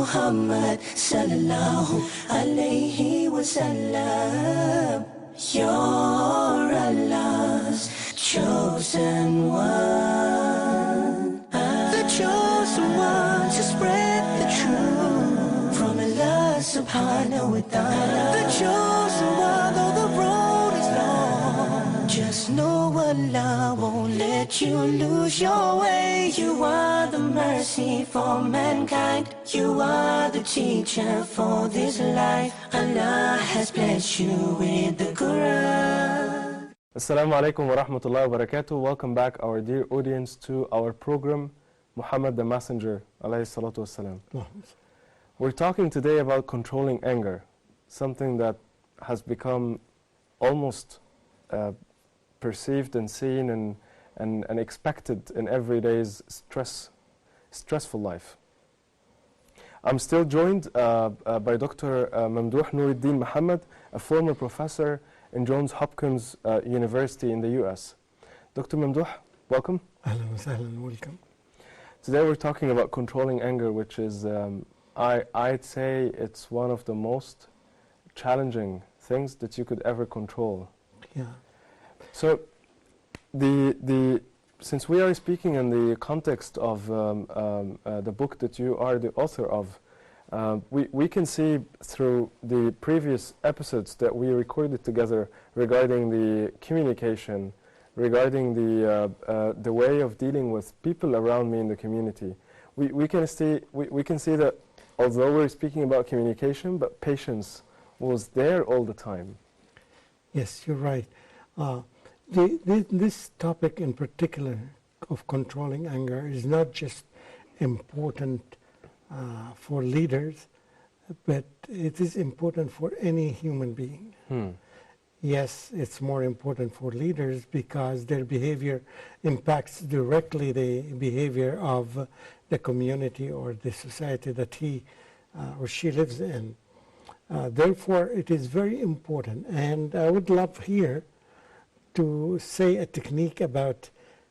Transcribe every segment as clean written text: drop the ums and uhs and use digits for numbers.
Muhammad sallallahu alayhi wa sallam. You're Allah's chosen one, the chosen one to spread the truth from Allah subhanahu wa ta'ala. The chosen one, though the road is long, just know Allah won't let you lose your way. You are the mercy for mankind. You are the teacher for this life. Allah has blessed you with the Quran. Assalamu alaikum wa rahmatullahi wa barakatuh. Welcome back, our dear audience, to our program, Muhammad the Messenger, alayhi salatu wassalam. We're talking today about controlling anger, something that has become almost perceived and seen and expected in everyday's stressful life. I'm still joined by Dr. Mamdouh Muhammad, a former professor in Johns Hopkins University in the US. Dr. Mamdouh, welcome. Ahlan wa sahlan, welcome. Today we're talking about controlling anger, which is, I'd say it's one of the most challenging things that you could ever control. Yeah. So, since we are speaking in the context of the book that you are the author of, we can see through the previous episodes that we recorded together regarding the communication, regarding the way of dealing with people around me in the community. We can see that although we're speaking about communication, but patience was there all the time. Yes, you're right. This topic in particular of controlling anger is not just important for leaders, but it is important for any human being. Yes, it's more important for leaders because their behavior impacts directly the behavior of the community or the society that he or she lives in. Therefore, it is very important. And I would love here to say a technique about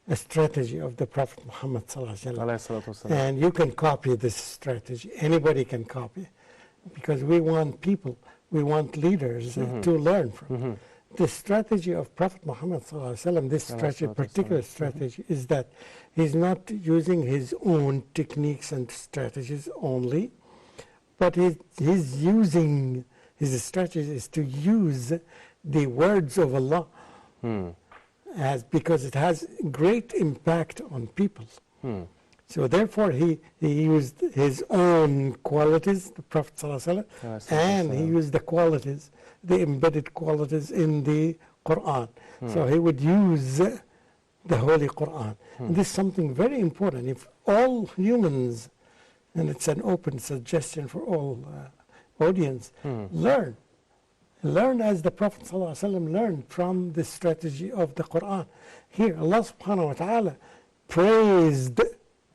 a strategy of the Prophet Muhammad sallallahu alaihi wasallam. And you can copy this strategy. Anybody can copy, because we want people, we want leaders to learn from. The strategy of Prophet Muhammad sallallahu alaihi wasallam, this strategy, particular strategy, is that he's not using his own techniques and strategies only, but he's using his strategy is to use the words of Allah. Because it has great impact on people. So therefore he used his own qualities, the Prophet ﷺ, and he used the qualities, the embedded qualities in the Quran. So he would use the Holy Quran. And this is something very important. If all humans, and it's an open suggestion for all audience, learn as the Prophet ﷺ learned from the strategy of the Quran. Here, Allah subhanahu wa ta'ala praised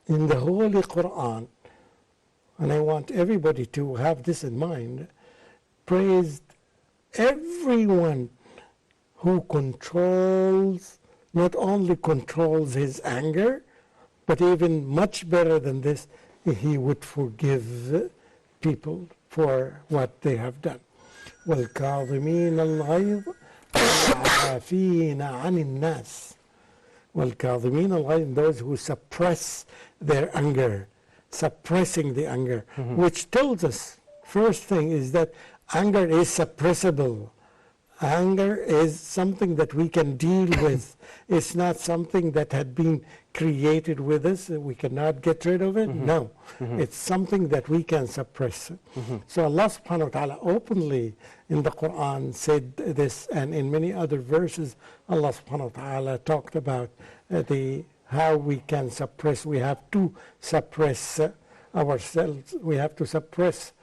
in the Holy Quran, and I want everybody to have this in mind, praised everyone who controls, not only controls his anger, but even much better than this, he would forgive people for what they have done. والكاظمين الغيظ والعافين عن الناس. والكاظمين الغيظ, those who suppress their anger, suppressing the anger, which tells us, first thing is that anger is suppressible. Anger is something that we can deal with. It's not something that had been created with us. We cannot get rid of it. No. It's something that we can suppress. So Allah subhanahu wa ta'ala openly in the Quran said this, and in many other verses Allah subhanahu wa ta'ala talked about how we can suppress. We have to suppress ourselves. We have to suppress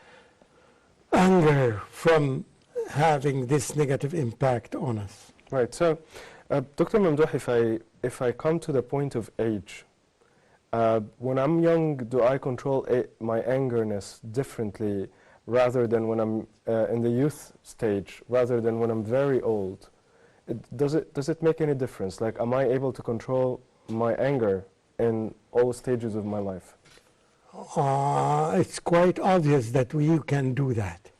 anger from having this negative impact on us. Right. So, Dr. Mamdouh, if I come to the point of age, when I'm young, do I control my angerness differently rather than when I'm in the youth stage, rather than when I'm very old? Does it make any difference? Like, am I able to control my anger in all stages of my life? It's quite obvious that we can do that.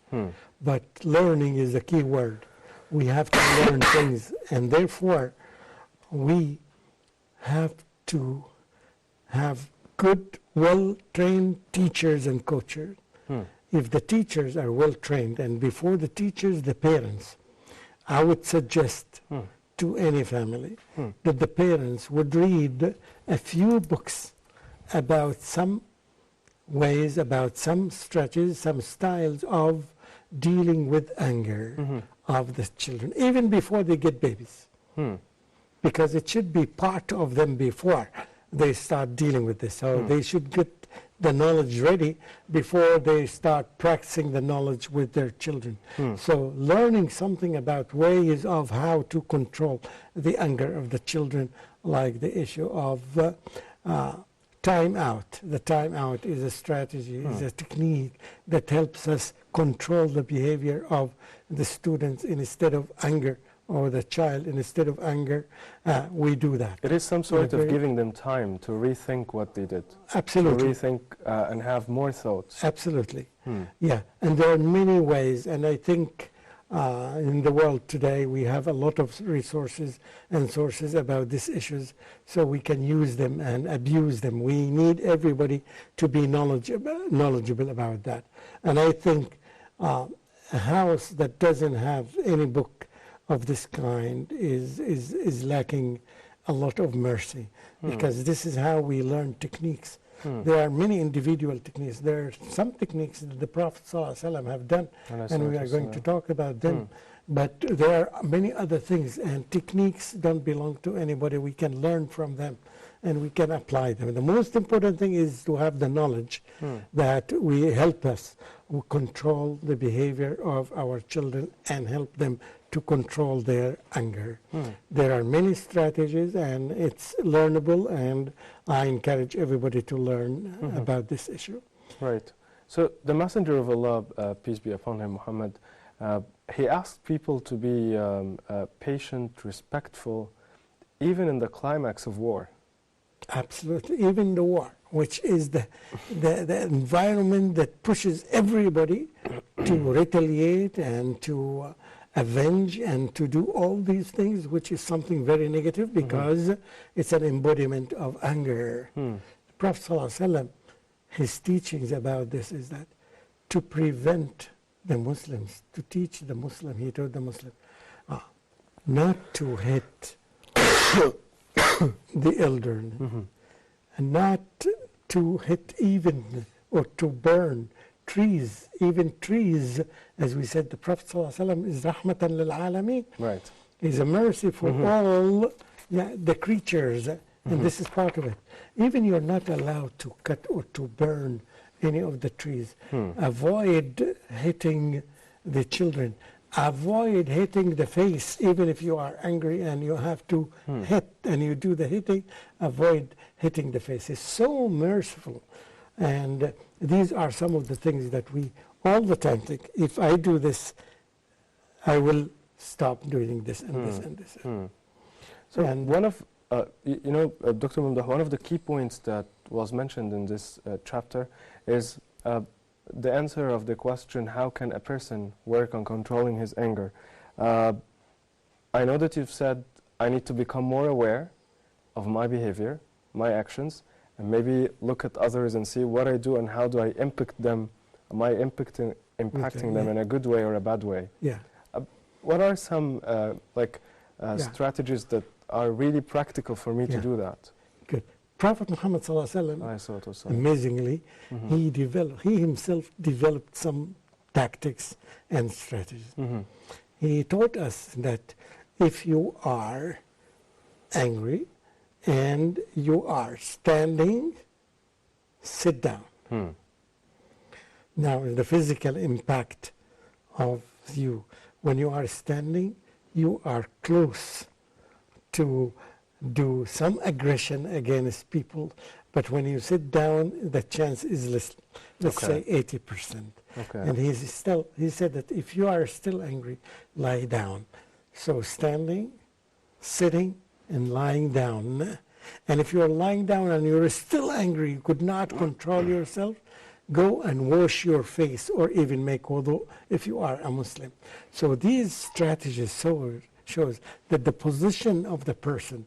But learning is the key word. We have to learn things, and therefore we have to have good, well-trained teachers and coaches. If the teachers are well-trained, and before the teachers, the parents, I would suggest to any family that the parents would read a few books about some ways, about some strategies, some styles of dealing with anger of the children, even before they get babies. Because it should be part of them before they start dealing with this. So they should get the knowledge ready before they start practicing the knowledge with their children. So learning something about ways of how to control the anger of the children, like the issue of time out. The time out is a strategy, is a technique that helps us control the behavior of the students instead of anger, or the child instead of anger. We do that. It is some sort of giving them time to rethink what they did. Absolutely. To rethink and have more thoughts. Absolutely. Yeah, and there are many ways, and I think in the world today we have a lot of resources and sources about these issues, so we can use them and abuse them. We need everybody to be knowledgeable about that. And I think a house that doesn't have any book of this kind is lacking a lot of mercy, because this is how we learn techniques. There are many individual techniques. There are some techniques that the Prophet ﷺ have done, and we are going to talk about them. But there are many other things, and techniques don't belong to anybody. We can learn from them, and we can apply them. The most important thing is to have the knowledge that will help us control the behavior of our children and help them to control their anger. There are many strategies, and it's learnable, and I encourage everybody to learn about this issue. Right. So the Messenger of Allah, peace be upon him, Muhammad, he asked people to be patient, respectful, even in the climax of war. Absolutely, even the war, which is the environment that pushes everybody to retaliate and to avenge and to do all these things, which is something very negative, because it's an embodiment of anger. The Prophet ﷺ, his teachings about this is that to prevent the Muslims, to teach the Muslim, he told the Muslim not to hit the elderly, and not to hit even or to burn trees, even trees. As we said, the Prophet ﷺ is rahmatan lil alameen. Right. He's a mercy for all the creatures, and this is part of it. Even you're not allowed to cut or to burn any of the trees. Avoid hitting the children. Avoid hitting the face, even if you are angry and you have to hit and you do the hitting. Avoid hitting the face. It's so merciful. And these are some of the things that we all the time think, if I do this, I will stop doing this and this and this. So one of, Dr. Mamdouh, one of the key points that was mentioned in this chapter is the answer of the question, how can a person work on controlling his anger? I know that you've said, I need to become more aware of my behavior, my actions, and maybe look at others and see what I do and how do I impact them. Am I impacting them in a good way or a bad way? Yeah. What are some strategies that are really practical for me to do that? Good. Prophet Muhammad ﷺ, amazingly, he himself developed some tactics and strategies. He taught us that if you are angry and you are standing, sit down. Now, the physical impact of you, when you are standing, you are close to do some aggression against people, but when you sit down, the chance is less, let's say 80%. And he said that if you are still angry, lie down. So standing, sitting, and lying down. And if you're lying down and you're still angry, you could not control yourself, go and wash your face or even make wudu if you are a Muslim. So these strategies shows that the position of the person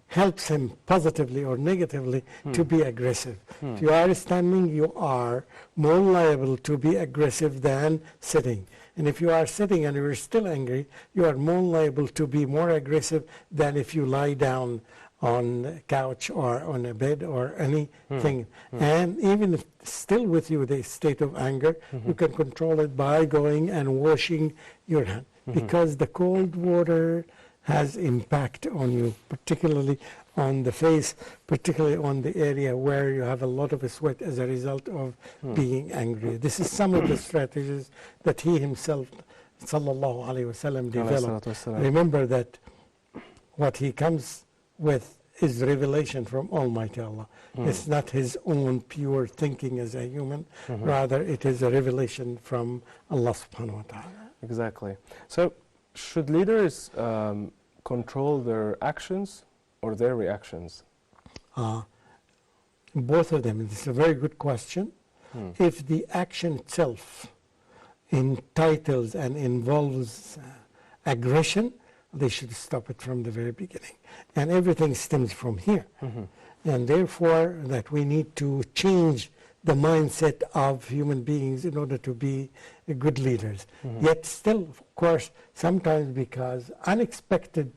helps him positively or negatively to be aggressive. If you are standing, you are more liable to be aggressive than sitting. And if you are sitting and you're still angry, you are more liable to be more aggressive than if you lie down on a couch or on a bed or anything. And even if still with you the state of anger, you can control it by going and washing your hand. Because the cold water has impact on you, particularly on the face, particularly on the area where you have a lot of sweat as a result of being angry. This is some of the strategies that he himself, sallallahu alaihi wasallam, developed. Remember that what he comes with is revelation from Almighty Allah. It's not his own pure thinking as a human, rather it is a revelation from Allah subhanahu wa ta'ala. Exactly. So should leaders control their actions or their reactions? Both of them. This is a very good question. If the action itself entitles and involves aggression, they should stop it from the very beginning. And everything stems from here. And therefore, that we need to change the mindset of human beings in order to be good leaders. Yet still, of course, sometimes because unexpected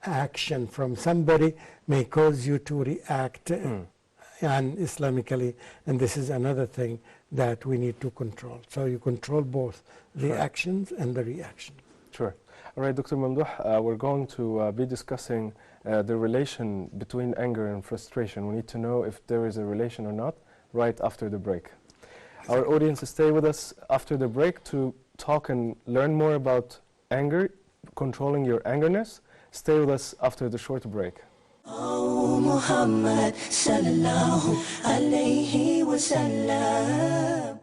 action from somebody may cause you to react un-Islamically, and this is another thing that we need to control. So you control both the actions and the reactions. Sure. All right, Dr. Mamdouh, we're going to be discussing the relation between anger and frustration. We need to know if there is a relation or not right after the break. Our audience, stay with us after the break to talk and learn more about anger, controlling your angerness. Stay with us after the short break. Oh, Muhammad sallallahu alayhi wa sallam.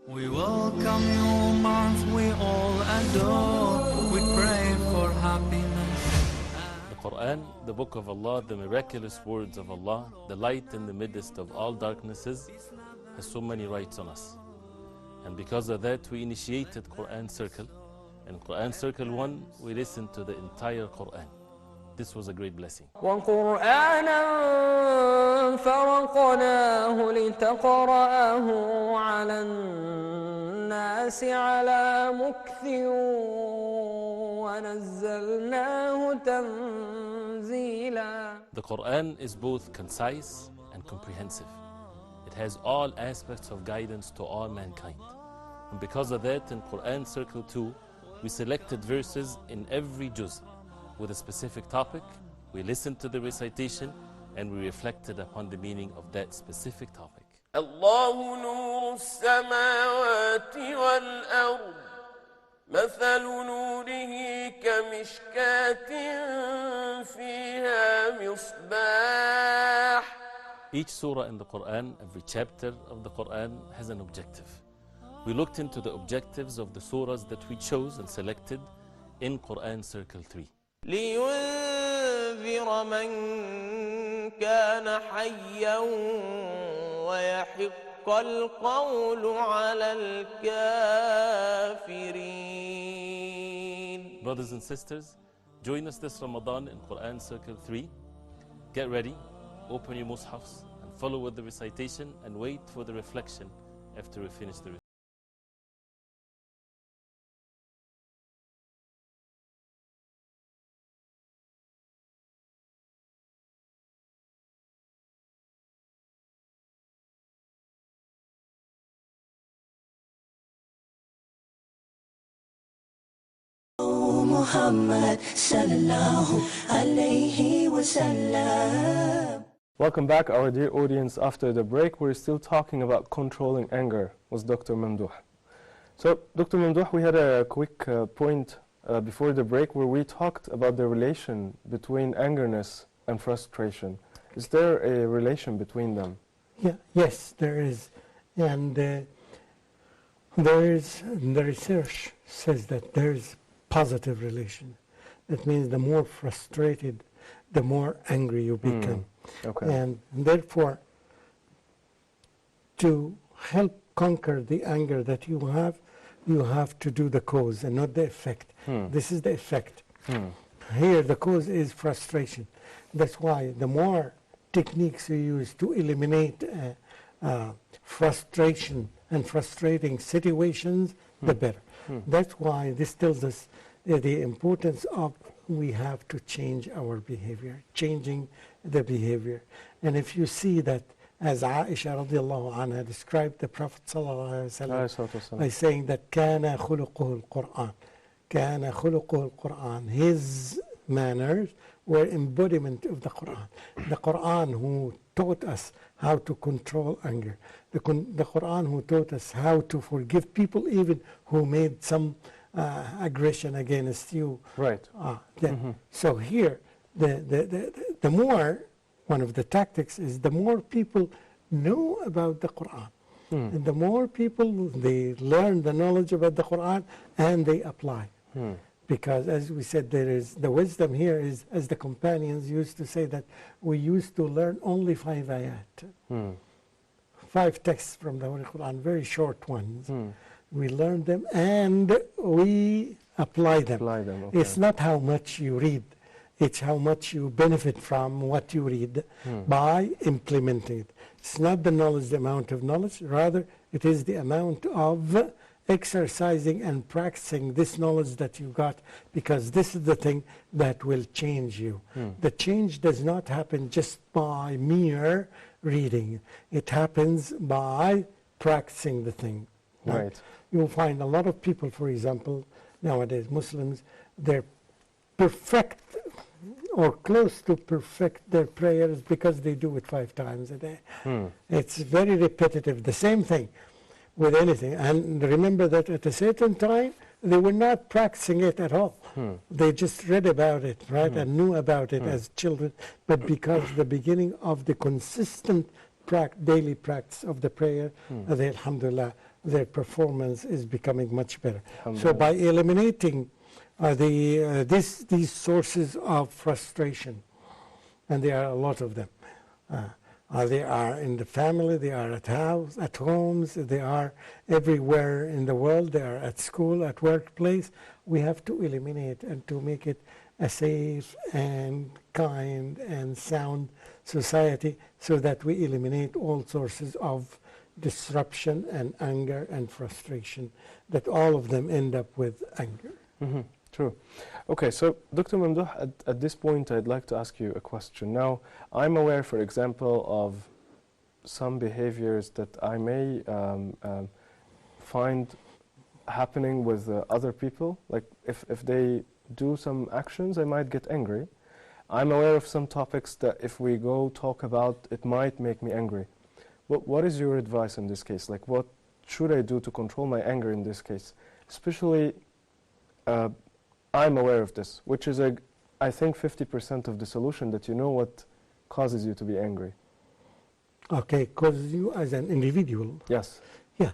We welcome you, month we all adore. We pray for happiness. The Quran, the book of Allah, the miraculous words of Allah, the light in the midst of all darknesses, has so many rights on us. And because of that, we initiated Quran Circle. In Quran Circle 1, we listened to the entire Quran. This was a great blessing. وقرآنا فرقناه لتقرأه على الناس على مكث ونزلناه تنزيلا. The Quran is both concise and comprehensive. It has all aspects of guidance to all mankind. And because of that, in Quran Circle 2, we selected verses in every juz with a specific topic. We listened to the recitation and we reflected upon the meaning of that specific topic. الله نور السماوات والأرض مثل نوره كمشكاة فيها مصباح. Each surah in the Quran, every chapter of the Quran has an objective. We looked into the objectives of the surahs that we chose and selected in Quran Circle 3. لينذر من كان حيا ويحق القول على الكافرين. Brothers and sisters, join us this Ramadan in Quran Circle 3. Get ready, open your mushafs and follow with the recitation and wait for the reflection after we finish the recitation. Muhammad sallallahu alayhi wa sallam. Welcome back, our dear audience. After the break, we're still talking about controlling anger with Dr. Mamdouh. So, Dr. Mamdouh, we had a quick point before the break where we talked about the relation between angerness and frustration. Is there a relation between them? Yeah, yes, there is. And the research says that there is positive relation. That means the more frustrated the more angry you become. Okay. And therefore, to help conquer the anger that you have to do the cause and not the effect. This is the effect. Here, the cause is frustration. That's why the more techniques you use to eliminate frustration and frustrating situations, the better. That's why this tells us the importance of we have to change our behavior, changing the behavior. And if you see that, as Aisha radiallahu anha described the Prophet sallallahu alaihi wasallam by saying that كَانَ خُلُقُهُ الْقُرْآنِ كَانَ خُلُقُهُ الْقُرْآنِ, his manners were embodiment of the Quran. The Quran who taught us how to control anger. The Quran who taught us how to forgive people even who made some aggression against you. Right. So here, the more, one of the tactics is the more people know about the Quran. And the more people, they learn the knowledge about the Quran and they apply. Because as we said, there is the wisdom here is, as the companions used to say, that we used to learn only 5 ayat. 5 texts from the Holy Quran, very short ones. We learn them and we apply them. Okay. It's not how much you read, it's how much you benefit from what you read by implementing it. It's not the knowledge, the amount of knowledge, rather it is the amount of exercising and practicing this knowledge that you got, because this is the thing that will change you. The change does not happen just by mere reading. It happens by practicing the thing. Right. You'll find a lot of people, for example, nowadays, Muslims, they're perfect or close to perfect their prayers because they do it 5 times a day. It's very repetitive, the same thing with anything. And remember that at a certain time, they were not practicing it at all. They just read about it, right, and knew about it as children. But because the beginning of the consistent daily practice of the prayer, alhamdulillah, their performance is becoming much better. So by eliminating these sources of frustration, and there are a lot of them, they are in the family, they are at homes, they are everywhere in the world, they are at school, at workplace. We have to eliminate and to make it a safe and kind and sound society, so that we eliminate all sources of disruption and anger and frustration, that all of them end up with anger. True. Okay, so Dr. Mamdouh, at this point I'd like to ask you a question. Now, I'm aware, for example, of some behaviors that I may find happening with other people. Like if they do some actions, I might get angry. I'm aware of some topics that if we go talk about, it might make me angry. What is your advice in this case? Like, what should I do to control my anger in this case? Especially, I'm aware of this, which is, I think, 50% of the solution, that you know what causes you to be angry. Okay, causes you as an individual. Yes. Yeah.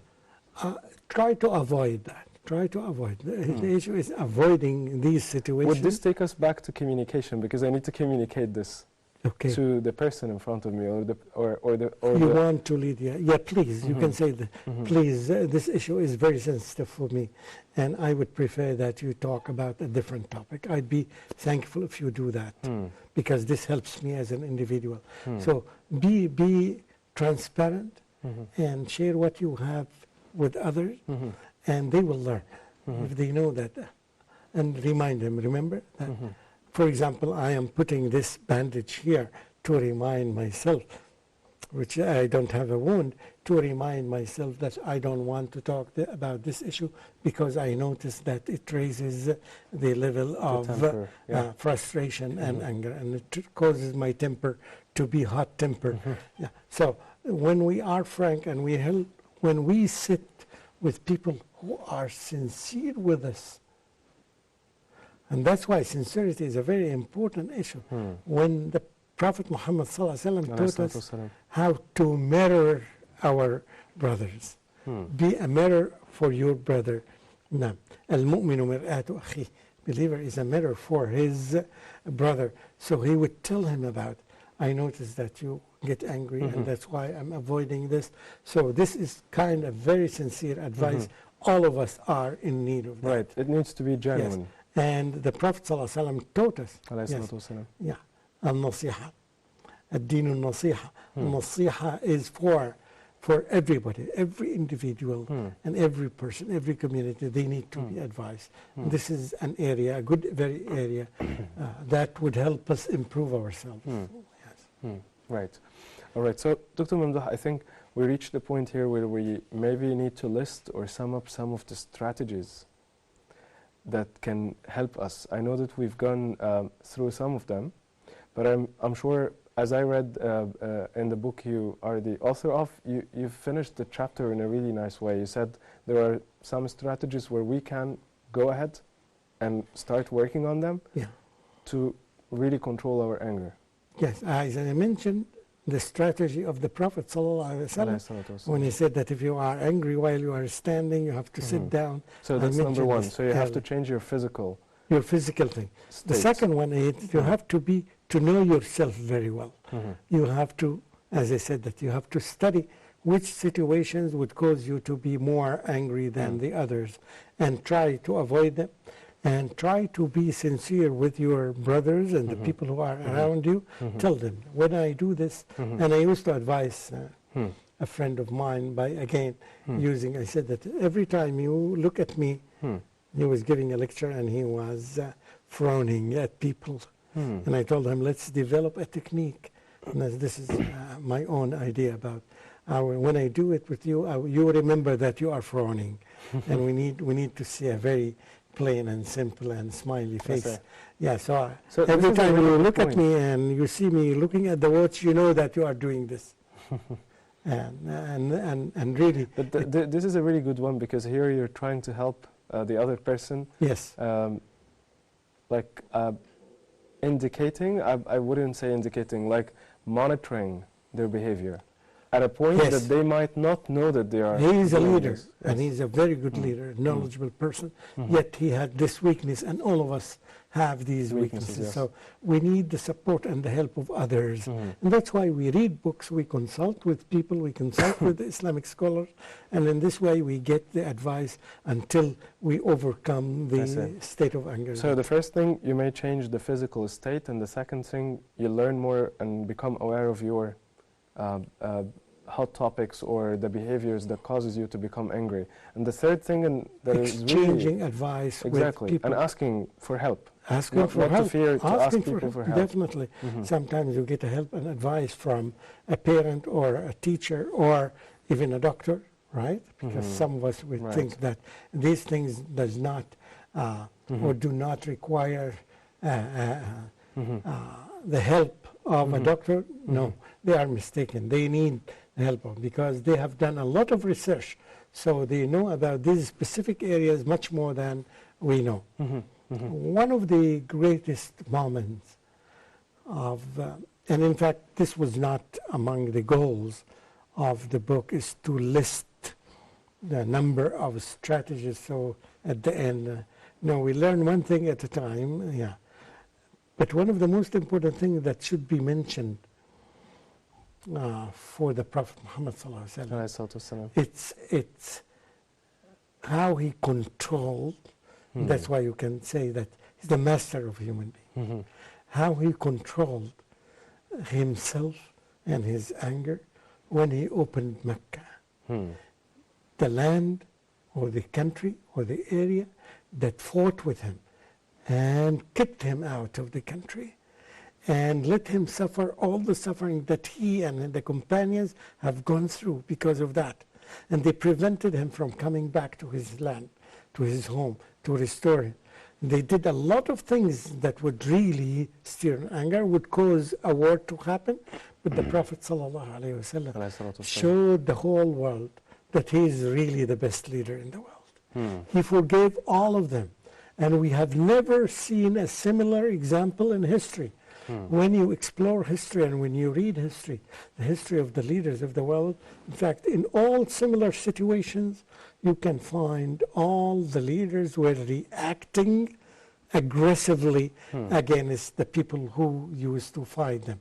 Try to avoid that. Try to avoid. The issue is avoiding these situations. Would this take us back to communication? Because I need to communicate this to the person in front of me, or the want to lead, yeah, please, you can say that. Please, this issue is very sensitive for me, and I would prefer that you talk about a different topic. I'd be thankful if you do that, because this helps me as an individual. So be transparent and share what you have with others, and they will learn if they know that. And remind them, remember that. For example, I am putting this bandage here to remind myself, which I don't have a wound, to remind myself that I don't want to talk about this issue, because I notice that it raises the level of frustration and anger, and it causes my temper to be hot-tempered. So when we are frank and when we sit with people who are sincere with us, and that's why sincerity is a very important issue. When the Prophet Muhammad taught us how to mirror our brothers. Be a mirror for your brother. المؤمن مرآة أخيه. believer is a mirror for his brother. So he would tell him about, I noticed that you get angry and that's why I'm avoiding this. So this is kind of very sincere advice. All of us are in need of that. Right, it needs to be genuine. Yes. And the Prophet ﷺ taught us. Yeah. Al-Nasiha. Ad-Din al-Nasiha. Al-Nasiha is for everybody, every individual and every person, every community. They need to be advised. This is an area, a good very area that would help us improve ourselves. Yes. Right. All right. So, Dr. Mamdouh, I think we reached the point here where we maybe need to list or sum up some of the strategies that can help us. I know that we've gone through some of them, but I'm sure, as I read in the book you are the author of, you've finished the chapter in a really nice way. You said there are some strategies where we can go ahead and start working on them to really control our anger. Yes, as I mentioned, the strategy of the Prophet ﷺ, when he said that if you are angry while you are standing, you have to sit down. So that's number one. So you have to change your physical thing. The second one is you have to know yourself very well. You have to, as I said, that you have to study which situations would cause you to be more angry than the others and try to avoid them. And try to be sincere with your brothers and the people who are around you. Tell them, when I do this, and I used to advise a friend of mine by, again, using, I said that every time you look at me, he was giving a lecture and he was frowning at people. And I told him, let's develop a technique. And this is my own idea about when I do it with you, you remember that you are frowning. And we need to see a very plain and simple and smiley face. Yeah, so every time you look at me and you see me looking at the watch, you know that you are doing this. and really... But this is a really good one, because here you're trying to help the other person. Yes. Like indicating, I wouldn't say indicating, like monitoring their behavior at a point that they might not know that they are. He is a leader, and he's a very good leader, knowledgeable person, yet he had this weakness, and all of us have these weaknesses. So we need the support and the help of others. And that's why we read books, we consult with people, we consult with Islamic scholars, and in this way we get the advice until we overcome the state of anger. So the first thing, you may change the physical state, and the second thing, you learn more and become aware of your hot topics or the behaviors that causes you to become angry. And the third thing, and that is exchanging advice with people. And asking for help. Asking for help. To fear to ask people for help. Definitely. Sometimes you get help and advice from a parent or a teacher or even a doctor, right? Because some of us would think that these things does not or do not require the help of a doctor. No, they are mistaken. They need help because they have done a lot of research, so they know about these specific areas much more than we know. One of the greatest moments of, and in fact this was not among the goals of the book, is to list the number of strategies, so at the end, no, we learn one thing at a time, But one of the most important things that should be mentioned for the Prophet Muhammad ﷺ, it's how he controlled. That's why you can say that he's the master of human being. How he controlled himself and his anger when he opened Mecca, the land or the country or the area that fought with him and kicked him out of the country and let him suffer all the suffering that he and the companions have gone through because of that. And they prevented him from coming back to his land, to his home, to restore him. They did a lot of things that would really stir anger, would cause a war to happen. But the Prophet ﷺ showed the whole world that he is really the best leader in the world. He forgave all of them. And we have never seen a similar example in history. When you explore history and when you read history, the history of the leaders of the world, in fact, in all similar situations, you can find all the leaders were reacting aggressively against the people who used to fight them.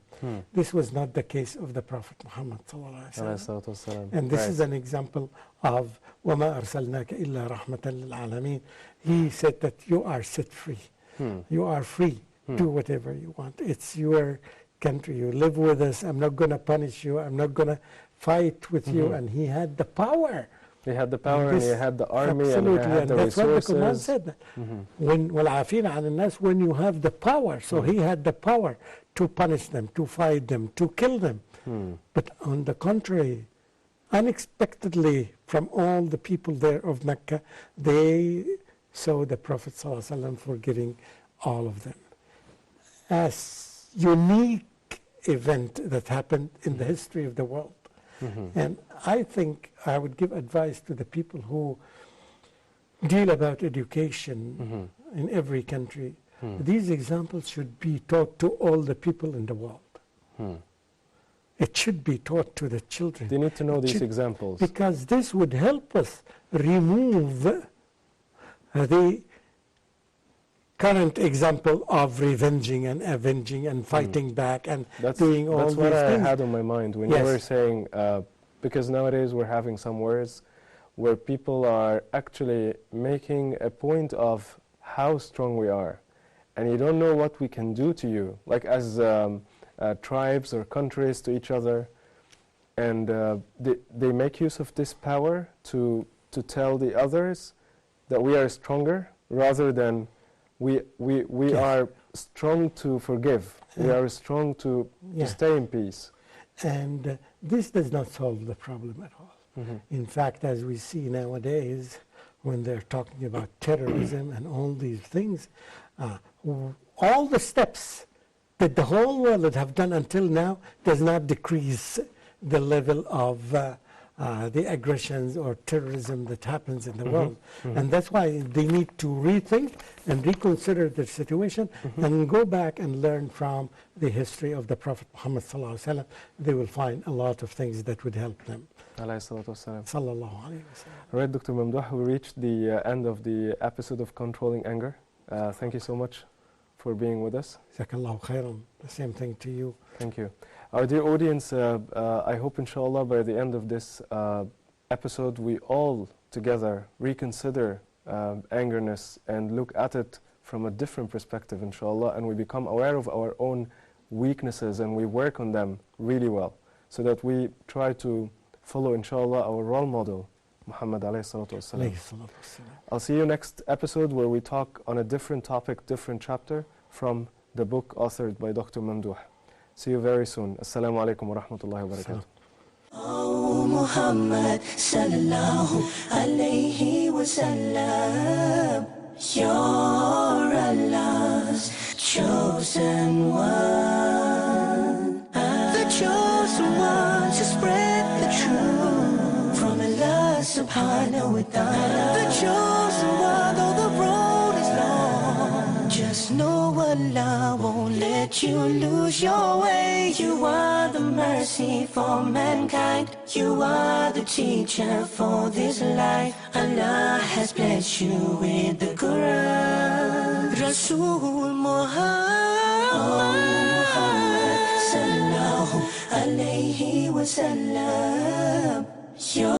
This was not the case of the Prophet Muhammad ﷺ. And this is an example of وَمَا أَرْسَلْنَاكَ إِلَّا رَحْمَةً لِلْعَالَمِينَ. He said that you are set free. You are free. Do whatever you want. It's your country. You live with us. I'm not going to punish you. I'm not going to fight with you. And he had the power. He had the power and he had the army and he had the that's resources. What the Quran said. When وَالْعَافِينَ عَنِ النَّاسِ, when you have the power. So he had the power to punish them, to fight them, to kill them. But on the contrary, unexpectedly from all the people there of Mecca, they saw the Prophet ﷺ forgiving all of them. As unique event that happened in the history of the world. And I think I would give advice to the people who deal about education in every country. These examples should be taught to all the people in the world. It should be taught to the children. They need to know these examples. Because this would help us remove the current example of revenging and avenging and fighting back and doing all these things. That's what I had on my mind when you were saying, because nowadays we're having some words where people are actually making a point of how strong we are. And you don't know what we can do to you, like as tribes or countries to each other. And they make use of this power to tell the others that we are stronger rather than we are strong to forgive. We are strong to stay in peace. And this does not solve the problem at all. In fact, as we see nowadays, when they're talking about terrorism and all these things, all the steps that the whole world have done until now does not decrease the level of the aggressions or terrorism that happens in the world. And that's why they need to rethink and reconsider the situation and go back and learn from the history of the Prophet Muhammad ﷺ. They will find a lot of things that would help them. Sallallahu alayhi wa. All right, Dr. Mamdouh, we reached the end of the episode of Controlling Anger. Thank you so much for being with us. Jazakallahu khairan. The same thing to you. Thank you. Our dear audience, I hope inshallah by the end of this episode we all together reconsider angerness and look at it from a different perspective inshallah, and we become aware of our own weaknesses and we work on them really well so that we try to follow inshallah our role model Muhammad alayhi salatu wasalam. I'll see you next episode where we talk on a different topic, different chapter from the book authored by Dr. Mamdouh. See you very soon. Assalamu alaikum wa rahmatullahi wa barakatuh. Oh Muhammad sallallahu alayhi wa sallam, you're Allah's chosen one, the chosen one to spread the truth from Allah subhanahu wa ta'ala. The chosen one, though the road is long, just know Allah won't let you lose your way. You are the mercy for mankind. You are the teacher for this life. Allah has blessed you with the Quran. Rasul Muhammad, sallallahu alayhi wa sallam.